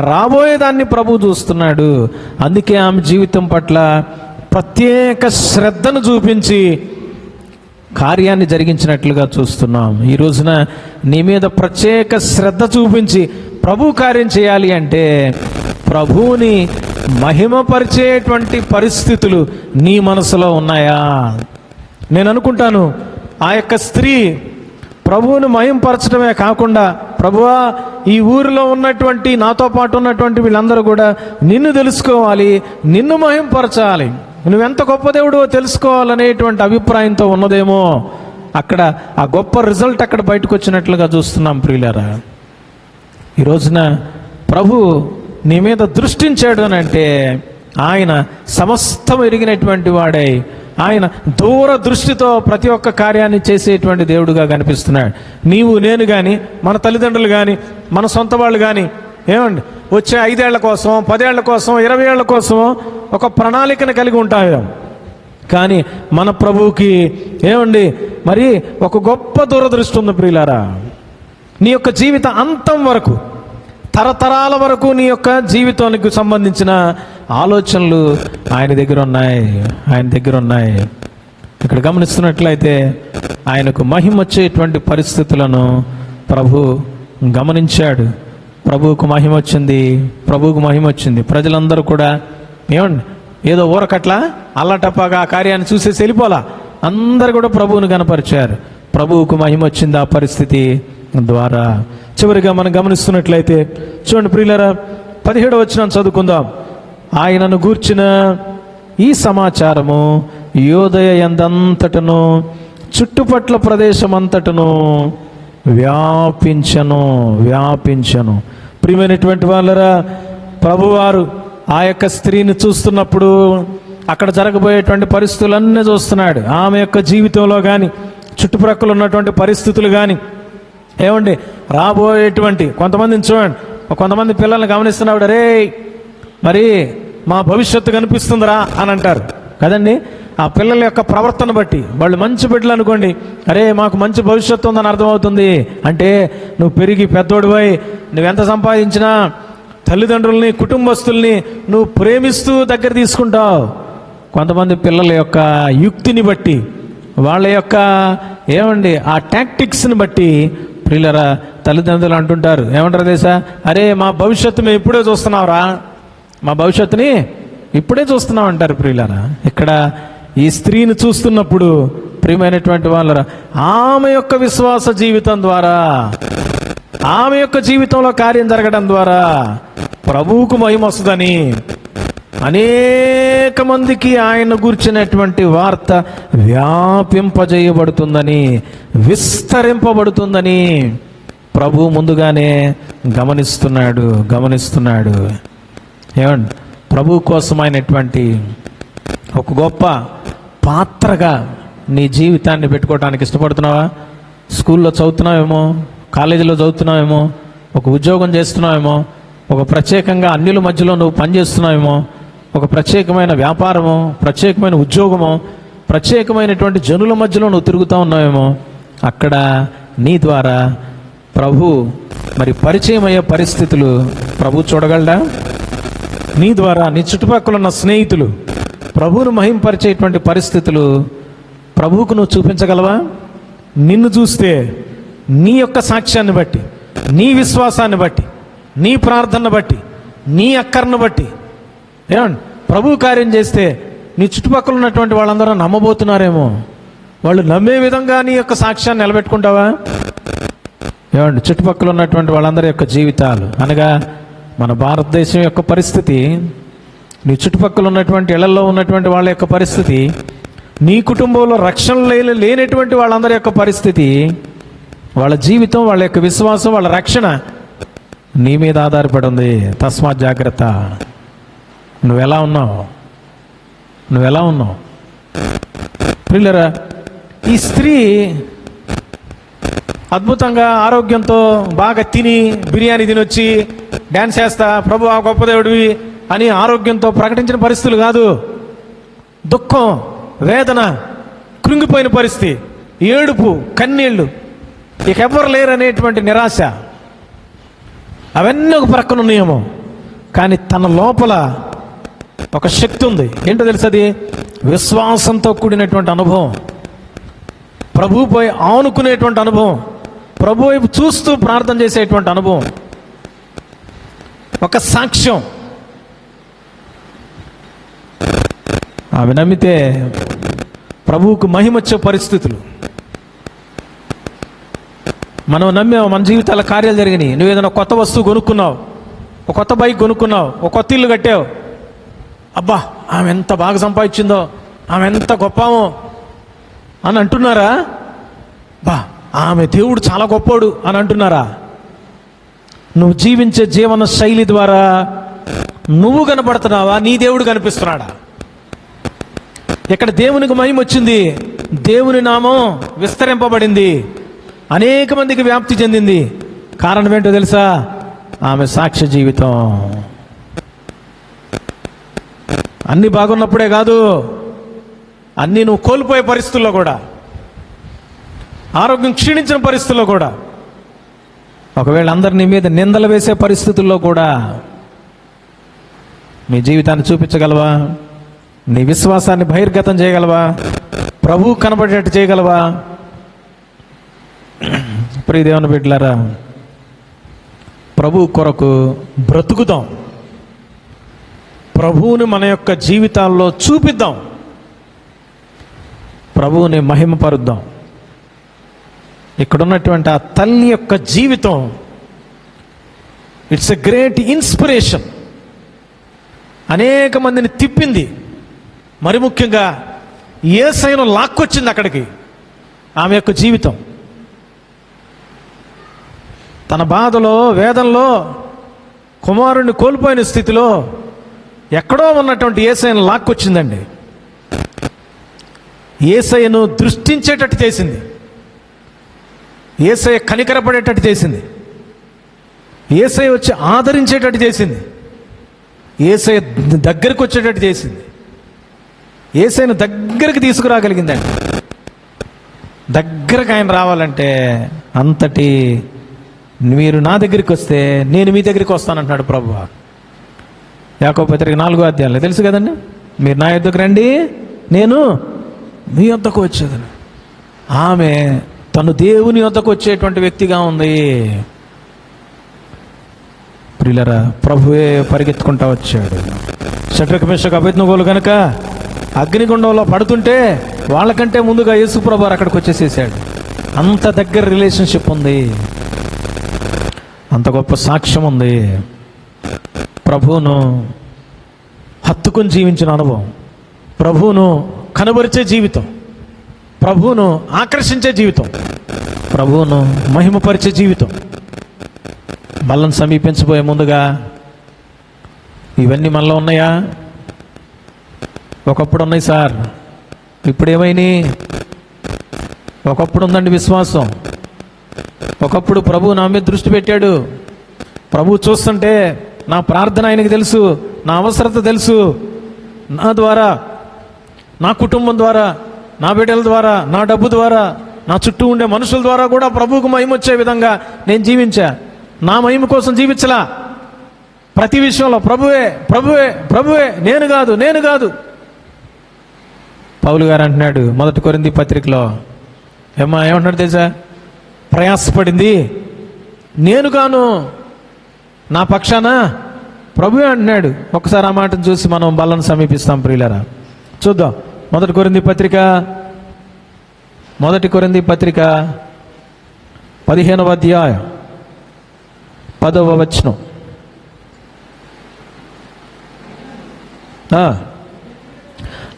రాబోయేదాన్ని ప్రభు చూస్తున్నాడు. అందుకే ఆమె జీవితం పట్ల ప్రత్యేక శ్రద్ధను చూపించి కార్యాన్ని జరిగించినట్లుగా చూస్తున్నాం. ఈ రోజున నీ మీద ప్రత్యేక శ్రద్ధ చూపించి ప్రభు కార్యం చేయాలి అంటే ప్రభువుని మహిమపరిచేటువంటి పరిస్థితులు నీ మనసులో ఉన్నాయా? నేను అనుకుంటాను ఆ యొక్క స్త్రీ ప్రభువును మహిమపరచడమే కాకుండా, ప్రభువా ఈ ఊరిలో ఉన్నటువంటి నాతో పాటు ఉన్నటువంటి వీళ్ళందరూ కూడా నిన్ను తెలుసుకోవాలి, నిన్ను మహిమపరచాలి, నువ్వెంత గొప్ప దేవుడో తెలుసుకోవాలనేటువంటి అభిప్రాయంతో ఉన్నదేమో. అక్కడ ఆ గొప్ప రిజల్ట్ అక్కడ బయటకు వచ్చినట్లుగా చూస్తున్నాం. ప్రియులారా, ఈ రోజున ప్రభు నీ మీద దృష్టించాడు అని అంటే ఆయన సమస్తం ఎరిగినటువంటి వాడై ఆయన దూర దృష్టితో ప్రతి ఒక్క కార్యాన్ని చేసేటువంటి దేవుడుగా కనిపిస్తున్నాడు. నీవు నేను కానీ, మన తల్లిదండ్రులు కానీ, మన సొంత వాళ్ళు కానీ ఏమండి వచ్చే 5 ఏళ్ల కోసం, 10 ఏళ్ల కోసం, 20 ఏళ్ల కోసం ఒక ప్రణాళికను కలిగి ఉంటారు. కానీ మన ప్రభువుకి ఏమండి మరి ఒక గొప్ప దూరదృష్టి ఉంది. ప్రియులారా, నీ యొక్క జీవిత అంతం వరకు, తరతరాల వరకు నీ యొక్క జీవితానికి సంబంధించిన ఆలోచనలు ఆయన దగ్గర ఉన్నాయి. ఆయన దగ్గర ఉన్నాయి. ఇక్కడ గమనిస్తున్నట్లయితే ఆయనకు మహిమ వచ్చేటువంటి పరిస్థితులను ప్రభు గమనించాడు. ప్రభువుకు మహిమ వచ్చింది, ప్రభువుకు మహిమ వచ్చింది. ప్రజలందరూ కూడా ఏమండి ఏదో ఊరకట్లా అల్లటప్పగా ఆ కార్యాన్ని చూసేసి వెళ్ళిపోలా, అందరు కూడా ప్రభువును కనపరిచారు. ప్రభువుకు మహిమ వచ్చింది ఆ పరిస్థితి ద్వారా. చివరిగా మనం గమనిస్తున్నట్లయితే చూడండి ప్రియులారా, 17వ వచనం చదువుకుందాం. ఆయనను గూర్చిన ఈ సమాచారము యోదయ యందంతటను చుట్టుపట్ల ప్రదేశం అంతటను వ్యాపించను. ప్రియమైనటువంటి వాళ్ళరా, ప్రభువారు ఆ యొక్క స్త్రీని చూస్తున్నప్పుడు అక్కడ జరగబోయేటువంటి పరిస్థితులన్నీ చూస్తున్నాడు. ఆమె యొక్క జీవితంలో కానీ, చుట్టుప్రక్కల ఉన్నటువంటి పరిస్థితులు కానీ, ఏమండి రాబోయేటువంటి కొంతమందిని చూడండి, కొంతమంది పిల్లల్ని గమనిస్తున్నాడు, రే మరి మా భవిష్యత్తు కనిపిస్తుందిరా అని అంటారు కదండి. ఆ పిల్లల యొక్క ప్రవర్తన బట్టి, వాళ్ళు మంచి బిడ్డలు అనుకోండి, అరే మాకు మంచి భవిష్యత్తు ఉందని అర్థమవుతుంది. అంటే నువ్వు పెరిగి పెద్దోడివై నువ్వెంత సంపాదించినా తల్లిదండ్రుల్ని, కుటుంబస్తుల్ని నువ్వు ప్రేమిస్తూ దగ్గర తీసుకుంటావు. కొంతమంది పిల్లల యొక్క యుక్తిని బట్టి, వాళ్ళ యొక్క ఏమండి ఆ టాక్టిక్స్ని బట్టి ప్రియులరా తల్లిదండ్రులు అంటుంటారు, ఏమంటారు తెలుసా, అరే మా భవిష్యత్తు మేము ఇప్పుడే చూస్తున్నావురా, మా భవిష్యత్తుని ఇప్పుడే చూస్తున్నాం అంటారు. ప్రియులరా, ఇక్కడ ఈ స్త్రీని చూస్తున్నప్పుడు ప్రియమైనటువంటి వాళ్ళరా, ఆమె యొక్క విశ్వాస జీవితం ద్వారా, ఆమె యొక్క జీవితంలో కార్యం జరగడం ద్వారా ప్రభువుకు మహిమ వస్తుందని, అనేక మందికి ఆయన గూర్చినటువంటి వార్త వ్యాపింపజేయబడుతుందని, విస్తరింపబడుతుందని ప్రభు ముందుగానే గమనిస్తున్నాడు. ఏమండి, ప్రభు కోసమైనటువంటి ఒక గొప్ప పాత్రగా నీ జీవితాన్ని పెట్టుకోవడానికి ఇష్టపడుతున్నావా? స్కూల్లో చదువుతున్నావేమో, కాలేజీలో చదువుతున్నావేమో, ఒక ఉద్యోగం చేస్తున్నావేమో, ఒక ప్రత్యేకంగా అన్యుల మధ్యలో నువ్వు పనిచేస్తున్నావేమో, ఒక ప్రత్యేకమైన వ్యాపారము, ప్రత్యేకమైన ఉద్యోగము, ప్రత్యేకమైనటువంటి జనుల మధ్యలో నువ్వు తిరుగుతూ ఉన్నావేమో, అక్కడ నీ ద్వారా ప్రభు మరి పరిచయం అయ్యే పరిస్థితులు ప్రభు చూడగలడా? నీ ద్వారా నీ చుట్టుపక్కల ఉన్న స్నేహితులు ప్రభువును మహింపరిచేటువంటి పరిస్థితులు ప్రభువుకు నువ్వు చూపించగలవా? నిన్ను చూస్తే నీ యొక్క సాక్ష్యాన్ని బట్టి, నీ విశ్వాసాన్ని బట్టి, నీ ప్రార్థనను బట్టి, నీ అక్కర్ను బట్టి ఏమండి ప్రభు కార్యం చేస్తే నీ చుట్టుపక్కల ఉన్నటువంటి వాళ్ళందరూ నమ్మబోతున్నారేమో. వాళ్ళు నమ్మే విధంగా నీ యొక్క సాక్ష్యాన్ని నిలబెట్టుకుంటావా? ఏమండి చుట్టుపక్కల ఉన్నటువంటి వాళ్ళందరి యొక్క జీవితాలు, అనగా మన భారతదేశం యొక్క పరిస్థితి, నీ చుట్టుపక్కల ఉన్నటువంటి ఇళ్లలో ఉన్నటువంటి వాళ్ళ యొక్క పరిస్థితి, నీ కుటుంబంలో రక్షణ లేనటువంటి వాళ్ళందరి యొక్క పరిస్థితి, వాళ్ళ జీవితం, వాళ్ళ యొక్క విశ్వాసం, వాళ్ళ రక్షణ నీ మీద ఆధారపడి ఉంది. తస్మాత్ జాగ్రత్త. నువ్వెలా ఉన్నావు? ప్రియులారా, ఈ స్త్రీ అద్భుతంగా ఆరోగ్యంతో బాగా తిని బిర్యానీ తినొచ్చి డ్యాన్స్ చేస్తా ప్రభు ఆ గొప్ప దేవుడివి అని ఆరోగ్యంతో ప్రకటించిన పరిస్థితులు కాదు. దుఃఖం, వేదన, కృంగిపోయిన పరిస్థితి, ఏడుపు, కన్నీళ్లు, ఇక ఎవ్వరు లేరనేటువంటి నిరాశ, అవన్నీ ఒక ప్రక్కన ఉన్నాయేమో. కానీ తన లోపల ఒక శక్తి ఉంది. ఏంటో తెలుసు? అది విశ్వాసంతో కూడినటువంటి అనుభవం, ప్రభువుపై ఆనుకునేటువంటి అనుభవం, ప్రభు వైపు చూస్తూ ప్రార్థన చేసేటువంటి అనుభవం, ఒక సాక్ష్యం. అవి నమ్మితే ప్రభువుకు మహిమొచ్చే పరిస్థితులు. మనం నమ్మావు, మన జీవితాల కార్యాలు జరిగినాయి. నువ్వు ఏదైనా కొత్త వస్తువు కొనుక్కున్నావు, ఒక కొత్త బైక్ కొనుక్కున్నావు, ఒక కొత్త ఇల్లు కట్టావు. అబ్బా ఆమె ఎంత బాగా సంపాదించిందో, ఆమె ఎంత గొప్పమో అని అంటున్నారా? బా ఆమె దేవుడు చాలా గొప్పోడు అని అంటున్నారా? నువ్వు జీవించే జీవన శైలి ద్వారా నువ్వు కనపడుతున్నావా? నీ దేవుడు కనిపిస్తున్నాడా? ఇక్కడ దేవునికి మహిమ వచ్చింది, దేవుని నామం విస్తరింపబడింది, అనేక మందికి వ్యాప్తి చెందింది. కారణం ఏంటో తెలుసా? ఆమె సాక్ష్య జీవితం. అన్నీ బాగున్నప్పుడే కాదు, అన్నీ నువ్వు కోల్పోయే పరిస్థితుల్లో కూడా, ఆరోగ్యం క్షీణించిన పరిస్థితుల్లో కూడా, ఒకవేళ అందరినీ మీద నిందలు వేసే పరిస్థితుల్లో కూడా నీ జీవితాన్ని చూపించగలవా? నీ విశ్వాసాన్ని బహిర్గతం చేయగలవా? ప్రభువు కనబడేటట్టు చేయగలవా? ప్రియ దేవుని బిడ్డలారా, ప్రభు కొరకు బ్రతుకుదాం, ప్రభువుని మన యొక్క జీవితాల్లో చూపిద్దాం, ప్రభువుని మహిమపరుద్దాం. ఇక్కడున్నటువంటి ఆ తల్లి యొక్క జీవితం ఇట్స్ ఎ గ్రేట్ ఇన్స్పిరేషన్. అనేక మందిని తిప్పింది, మరి ముఖ్యంగా యేసయ్యను లాక్కొచ్చింది అక్కడికి. ఆమె యొక్క జీవితం తన బాధలో, వేదనలో, కుమారుణ్ణి కోల్పోయిన స్థితిలో ఎక్కడో ఉన్నటువంటి యేసయ్యను లాక్కొచ్చిందండి. యేసయ్యను దృష్టించేటట్టు చేసింది, యేసయ్య కనికరపడేటట్టు చేసింది, యేసయ్య వచ్చి ఆదరించేటట్టు చేసింది, యేసయ్య దగ్గరికి వచ్చేటట్టు చేసింది, యేసయ్యను దగ్గరికి తీసుకురాగలిగిందండి. దగ్గరకు ఆయన రావాలంటే అంతటి, మీరు నా దగ్గరికి వస్తే నేను మీ దగ్గరికి వస్తానంటున్నాడు ప్రభువు. యాకోబు పత్రిక 4వ అధ్యాయంలో తెలుసు కదండి, మీరు నా యొద్దకు రండి నేను మీ యొద్దకు వచ్చేదని. ఆమె తను దేవుని యొద్దకు వచ్చేటువంటి వ్యక్తిగా ఉంది. ప్రియులరా, ప్రభువే పరిగెత్తుకుంటా వచ్చాడు. షడ్రక్ మేషక్ అబేద్నెగోలు కనుక అగ్నిగుండంలో పడుతుంటే వాళ్ళకంటే ముందుగా యేసు ప్రభువు అక్కడికి వచ్చేసేసాడు. అంత దగ్గర రిలేషన్షిప్ ఉంది, అంత గొప్ప సాక్ష్యం ఉంది. ప్రభువును హత్తుకుని జీవించిన అనుభవం, ప్రభువును కనబరిచే జీవితం, ప్రభువును ఆకర్షించే జీవితం, ప్రభువును మహిమపరిచే జీవితం. మళ్ళీ సమీపించబోయే ముందుగా ఇవన్నీ మనలో ఉన్నాయా? ఒకప్పుడు ఉన్నాయి సార్, ఇప్పుడు ఏమైనాయి? ఒకప్పుడు ఉందండి విశ్వాసం, ఒకప్పుడు ప్రభు నా మీద దృష్టి పెట్టాడు, ప్రభు చూస్తుంటే నా ప్రార్థన ఆయనకి తెలుసు, నా అవసరత తెలుసు, నా ద్వారా, నా కుటుంబం ద్వారా, నా బిడ్డల ద్వారా, నా డబ్బు ద్వారా, నా చుట్టూ ఉండే మనుషుల ద్వారా కూడా ప్రభువుకు మహిమ వచ్చే విధంగా నేను జీవించా. నా మహిమ కోసం జీవించలా. ప్రతి విషయంలో ప్రభువే ప్రభువే ప్రభువే, నేను కాదు. పౌలు గారు అంటున్నాడు 1 కొరింథీ పత్రికలో, ఏమంటున్నాడు తెలుసా? ప్రయాసపడింది నేను కాను, నా పక్షాన ప్రభువే అంటున్నాడు. ఒకసారి ఆ మాటను చూసి మనం బలను సమీపిస్తాం ప్రియులారా. చూద్దాం 1 కొరింథీ పత్రిక 15వ అధ్యాయం 10వ వచనం.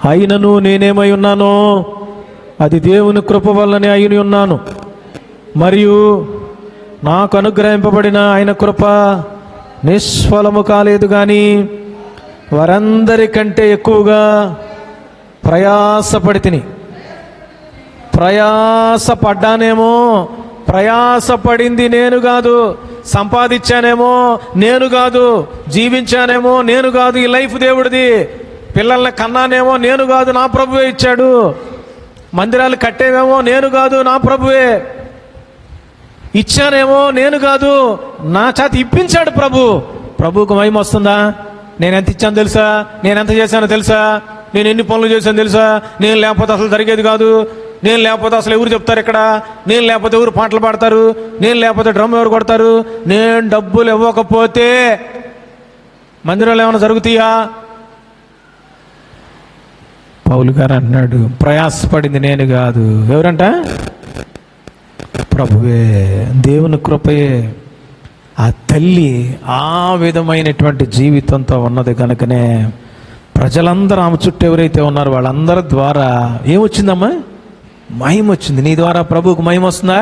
అయినను నేనేమై ఉన్నానో అది దేవుని కృప వల్లనే అయిన ఉన్నాను, మరియు నాకు అనుగ్రహింపబడిన ఆయన కృప నిష్ఫలము కాలేదు, కానీ వారందరికంటే ఎక్కువగా ప్రయాసపడ్డానేమో. ప్రయాసపడింది నేను కాదు, సంపాదించానేమో నేను కాదు, జీవించానేమో నేను కాదు, ఈ లైఫ్ దేవుడిది. పిల్లల్ని కన్నానేమో నేను కాదు, నా ప్రభువే ఇచ్చాడు. మందిరాలు కట్టేవేమో నేను కాదు, నా ప్రభువే ఇచ్చానేమో నేను కాదు, నా చేత ఇప్పించాడు ప్రభు. ప్రభువుకు మహిమ వస్తుందా? నేను ఎంత ఇచ్చాను తెలుసా? నేను ఎంత చేశానో తెలుసా? నేను ఎన్ని పనులు చేశాను తెలుసా? నేను లేకపోతే అసలు జరిగేది కాదు. నేను లేకపోతే అసలు ఎవరు చెప్తారు ఇక్కడ? నేను లేకపోతే ఎవరు పాటలు పాడతారు? నేను లేకపోతే డ్రమ్ ఎవరు కొడతారు? నేను డబ్బులు ఇవ్వకపోతే మందిరంలో ఏమైనా జరుగుతాయా? పౌలు గారు అంటున్నాడు, ప్రయాసపడింది నేను కాదు. ఎవరంట? ప్రభువే, దేవుని కృపయే. ఆ తల్లి ఆ విధమైనటువంటి జీవితంతో ఉన్నది కనుకనే ప్రజలందరూ ఆమె చుట్టూ ఎవరైతే ఉన్నారో వాళ్ళందరి ద్వారా ఏమొచ్చిందమ్మా? మహిమ వచ్చింది. నీ ద్వారా ప్రభువుకు మహిమ వస్తుందా?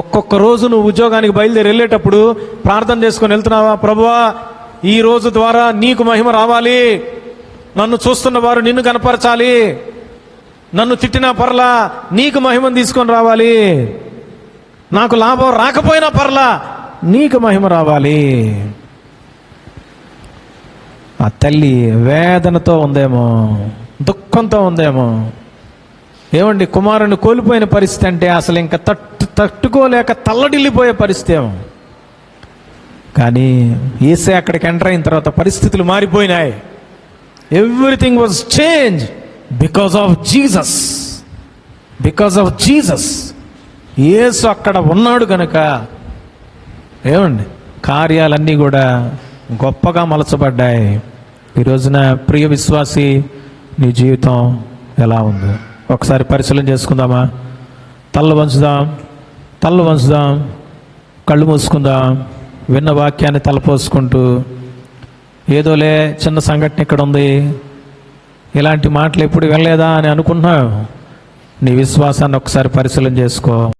ఒక్కొక్క రోజు నువ్వు ఉద్యోగానికి బయలుదేరి వెళ్ళేటప్పుడు ప్రార్థన చేసుకొని వెళ్తున్నావా? ప్రభువా, ఈ రోజు ద్వారా నీకు మహిమ రావాలి, నన్ను చూస్తున్న వారు నిన్ను కనపరచాలి, నన్ను తిట్టినా పర్లా నీకు మహిమను తీసుకొని రావాలి, నాకు లాభం రాకపోయినా పర్లా నీకు మహిమ రావాలి. ఆ తల్లి వేదనతో ఉందేమో, దుఃఖంతో ఉందేమో. ఏమండి, కుమారుని కోల్పోయిన పరిస్థితి అంటే అసలు ఇంకా తట్టుకోలేక తల్లడిల్లిపోయే పరిస్థితి ఏమో. కానీ యేసే అక్కడికి ఎంటర్ అయిన తర్వాత పరిస్థితులు మారిపోయినాయి. Everything was change because of Jesus. Yesu అక్కడ ఉన్నాడు కనుక ఏమండి, కార్యాలన్నీ కూడా గొప్పగా మలచబడ్డాయి. ఈ రోజున ప్రియ విశ్వాసి, నీ జీవితం ఎలా ఉంది? ఒకసారి పరిశీలన చేసుకుందామా? తల్ల వంచుదాం, కళ్ళు మూసుకుందాం, విన్న వాక్యాన్ని తలపోసుకుంటూ, ఏదోలే చిన్న సంఘటన ఇక్కడ ఉంది, ఇలాంటి మాటలు ఎప్పుడు వెళ్ళలేదా అని అనుకుంటున్నావు. నీ విశ్వాసాన్ని ఒకసారి పరిశీలన చేసుకో.